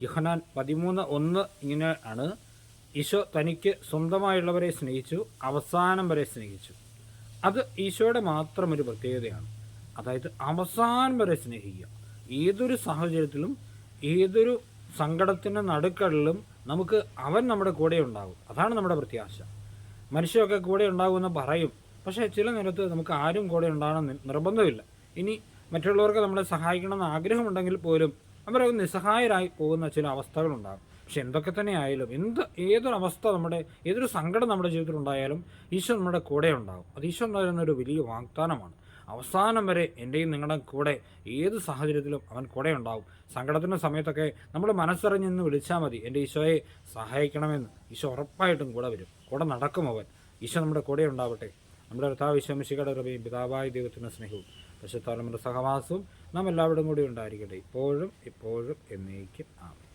യോഹന്നാൻ 13:1 ഇങ്ങനെ ആണ്: ഈശോ തനിക്ക് സ്വന്തമായുള്ളവരെ സ്നേഹിച്ചു, അവസാനം വരെ സ്നേഹിച്ചു. അത് ഈശോയുടെ മാത്രം ഒരു പ്രത്യേകതയാണ്. അതായത് അവസാനം വരെ സ്നേഹിക്കുക. ഏതൊരു സാഹചര്യത്തിലും ഏതൊരു സങ്കടത്തിൻ്റെ നടുക്കടലിലും നമുക്ക് അവൻ നമ്മുടെ കൂടെ ഉണ്ടാകും. അതാണ് നമ്മുടെ പ്രത്യാശ. മനുഷ്യരൊക്കെ കൂടെ ഉണ്ടാകുമെന്ന് പറയും, പക്ഷേ ചില നേരത്ത് നമുക്ക് ആരും കൂടെ ഉണ്ടാകണം നിർബന്ധമില്ല. ഇനി മറ്റുള്ളവർക്ക് നമ്മളെ സഹായിക്കണമെന്ന് ആഗ്രഹമുണ്ടെങ്കിൽ പോലും അവരത് നിസ്സഹായരായി പോകുന്ന ചില അവസ്ഥകളുണ്ടാകും. പക്ഷെ എന്തൊക്കെ തന്നെ ആയാലും ഏതൊരവസ്ഥ ഏതൊരു സങ്കടം നമ്മുടെ ജീവിതത്തിൽ ഉണ്ടായാലും ഈശോ നമ്മുടെ കൂടെ ഉണ്ടാകും. അത് ഈശോ എന്ന് പറയുന്നൊരു വലിയ വാഗ്ദാനമാണ്. അവസാനം വരെ എൻ്റെയും നിങ്ങളുടെ കൂടെ ഏത് സാഹചര്യത്തിലും അവൻ കൂടെ ഉണ്ടാകും. സങ്കടത്തിൻ്റെ സമയത്തൊക്കെ നമ്മൾ മനസ്സറിഞ്ഞെന്ന് വിളിച്ചാൽ മതി, എൻ്റെ ഈശോയെ സഹായിക്കണമെന്ന്. ഈശോ ഉറപ്പായിട്ടും കൂടെ വരും, കൂടെ നടക്കും അവൻ. ഈശോ നമ്മുടെ കൂടെ ഉണ്ടാവട്ടെ. നമ്മുടെ കർത്താവ് ഈശോ മിശിഹായുടെ കൃപയും പിതാവായ ദൈവത്തിൻ്റെ സ്നേഹവും പരിശുദ്ധാത്മാവിന്റെ സഹവാസവും നാം എല്ലാവരും കൂടി ഉണ്ടായിരിക്കട്ടെ, ഇപ്പോഴും എപ്പോഴും എന്നേക്കും. ആമേൻ.